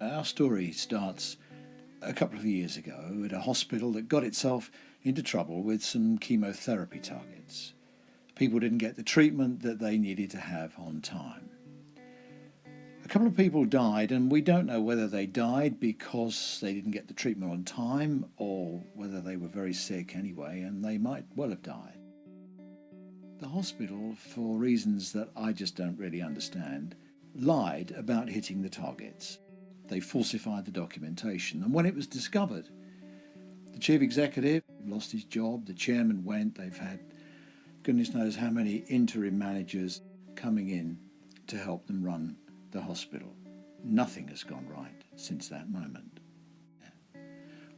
Our story starts a couple of years ago at a hospital that got itself into trouble with some chemotherapy targets. People didn't get the treatment that they needed to have on time. A couple of people died, and we don't know whether they died because they didn't get the treatment on time or whether they were very sick anyway, and they might well have died. The hospital, for reasons that I just don't really understand, lied about hitting the targets. They falsified the documentation, and when it was discovered, the chief executive lost his job, the chairman went, they've had goodness knows how many interim managers coming in to help them run the hospital. Nothing has gone right since that moment.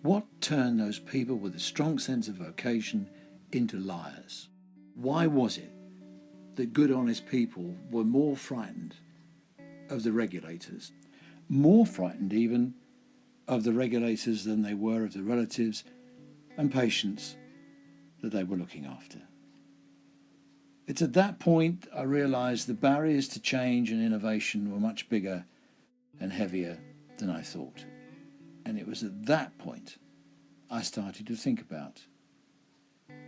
What turned those people with a strong sense of vocation into liars? Why was it that good, honest people were more frightened of the regulators, more frightened even of the regulators than they were of the relatives and patients that they were looking after? It's at that point I realised the barriers to change and innovation were much bigger and heavier than I thought. And it was at that point I started to think about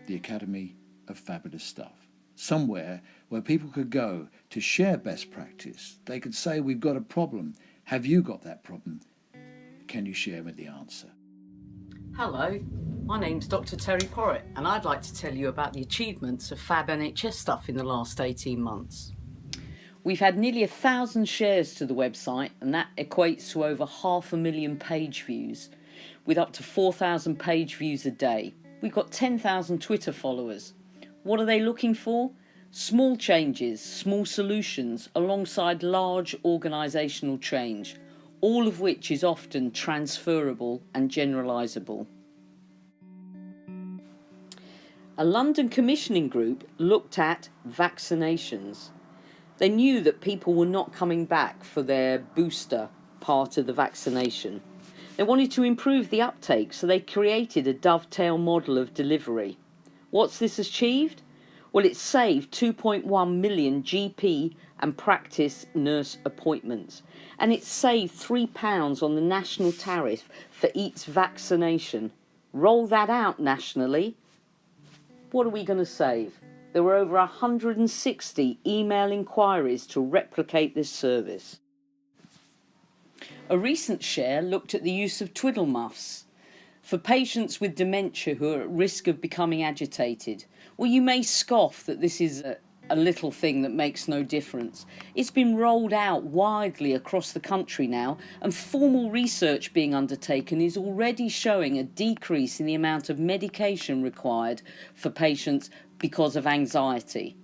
the Academy of Fabulous Stuff. Somewhere where people could go to share best practice. They could say, we've got a problem. Have you got that problem? Can you share me the answer? Hello, my name's Dr. Terry Porritt, and I'd like to tell you about the achievements of Fab NHS Stuff in the last 18 months. We've had nearly 1,000 shares to the website, and that equates to over 500,000 page views, with up to 4,000 page views a day. We've got 10,000 Twitter followers. What are they looking for? Small changes, small solutions, alongside large organisational change, all of which is often transferable and generalisable. A London commissioning group looked at vaccinations. They knew that people were not coming back for their booster part of the vaccination. They wanted to improve the uptake, so they created a dovetail model of delivery. What's this achieved? Well, it saved 2.1 million GP and practice nurse appointments, and it saved £3 on the national tariff for each vaccination. Roll that out nationally. What are we going to save? There were over 160 email inquiries to replicate this service. A recent share looked at the use of twiddle muffs for patients with dementia who are at risk of becoming agitated. Well, you may scoff that this is a little thing that makes no difference. It's been rolled out widely across the country now, and formal research being undertaken is already showing a decrease in the amount of medication required for patients because of anxiety.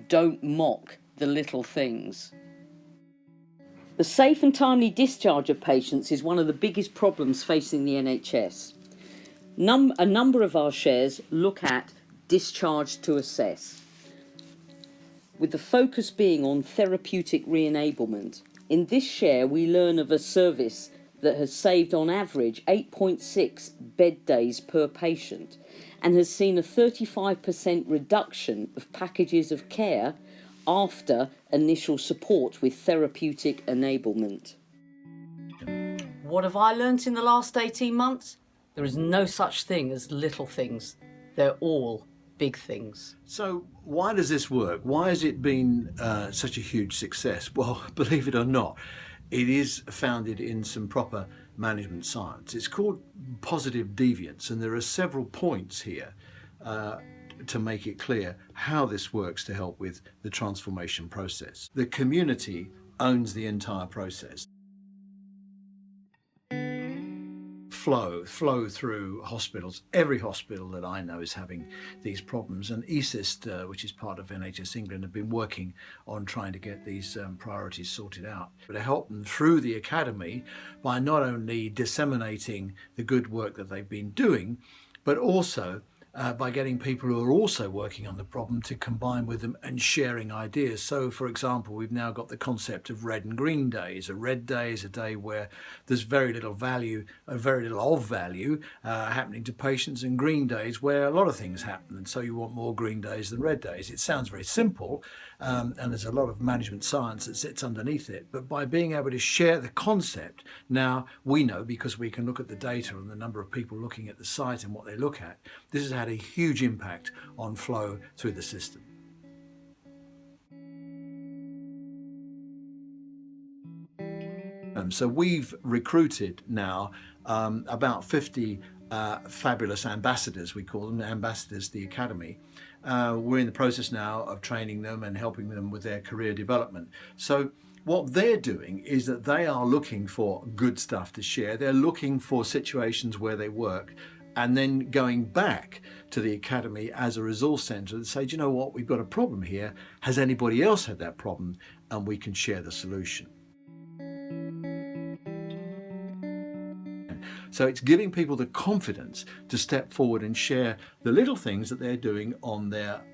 Don't mock the little things. The safe and timely discharge of patients is one of the biggest problems facing the NHS. A number of our shares look at discharge to assess, with the focus being on therapeutic re-enablement. In this share, we learn of a service that has saved on average 8.6 bed days per patient and has seen a 35% reduction of packages of care after initial support with therapeutic enablement. What have I learnt in the last 18 months? There is no such thing as little things. They're all big things. So why does this work? Why has it been such a huge success? Well, believe it or not, it is founded in some proper management science. It's called positive deviance, and there are several points here to make it clear how this works to help with the transformation process. The community owns the entire process. Flow through hospitals. Every hospital that I know is having these problems, and ESIST, which is part of NHS England, have been working on trying to get these priorities sorted out, but to help them through the academy by not only disseminating the good work that they've been doing, but also by getting people who are also working on the problem to combine with them and sharing ideas. So, for example, we've now got the concept of red and green days. A red day is a day where there's very little value, very little of value happening to patients, and green days where a lot of things happen, and so you want more green days than red days. It sounds very simple, and there's a lot of management science that sits underneath it. But by being able to share the concept, now we know, because we can look at the data and the number of people looking at the site and what they look at, this has had a huge impact on flow through the system. So we've recruited now about 50 fabulous ambassadors, we call them, ambassadors to the Academy. We're in the process now of training them and helping them with their career development. So what they're doing is that they are looking for good stuff to share. They're looking for situations where they work, and then going back to the Academy as a resource centre and say, do you know what, we've got a problem here. Has anybody else had that problem? And we can share the solution. So it's giving people the confidence to step forward and share the little things that they're doing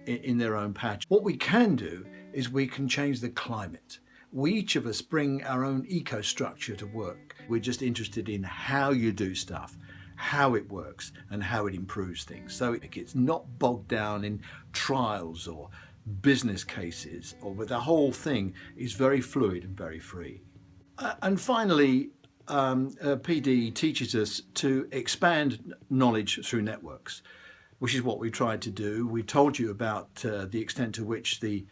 in their own patch. What we can do is we can change the climate. We each of us bring our own eco-structure to work. We're just interested in how you do stuff, how it works, and how it improves things. So it's not bogged down in trials or business cases, or the whole thing is very fluid and very free. And finally, PD teaches us to expand knowledge through networks, which is what we tried to do. We told you about the extent to which the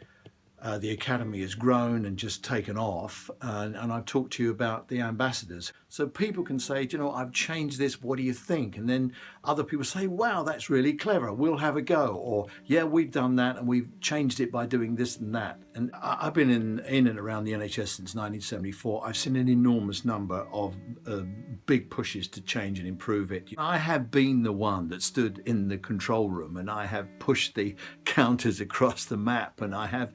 Academy has grown and just taken off, and I've talked to you about the ambassadors. So people can say, you know, I've changed this, what do you think? And then other people say, wow, that's really clever, we'll have a go. Or, yeah, we've done that and we've changed it by doing this and that. And I've been in and around the NHS since 1974. I've seen an enormous number of big pushes to change and improve it. I have been the one that stood in the control room, and I have pushed the counters across the map, and I have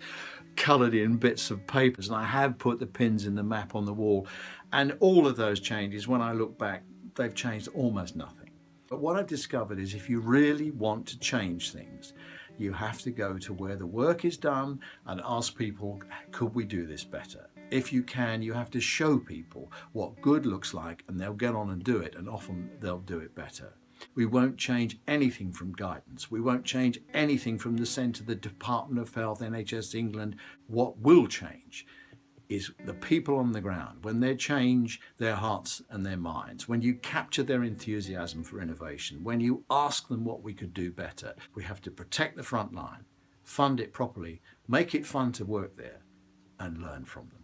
coloured in bits of papers, and I have put the pins in the map on the wall. And all of those changes, when I look back, they've changed almost nothing. But what I've discovered is if you really want to change things, you have to go to where the work is done and ask people, could we do this better? If you can, you have to show people what good looks like, and they'll get on and do it, and often they'll do it better. We won't change anything from guidance. We won't change anything from the centre, the Department of Health, NHS England. What will change is the people on the ground. When they change their hearts and their minds, when you capture their enthusiasm for innovation, when you ask them what we could do better, we have to protect the front line, fund it properly, make it fun to work there, and learn from them.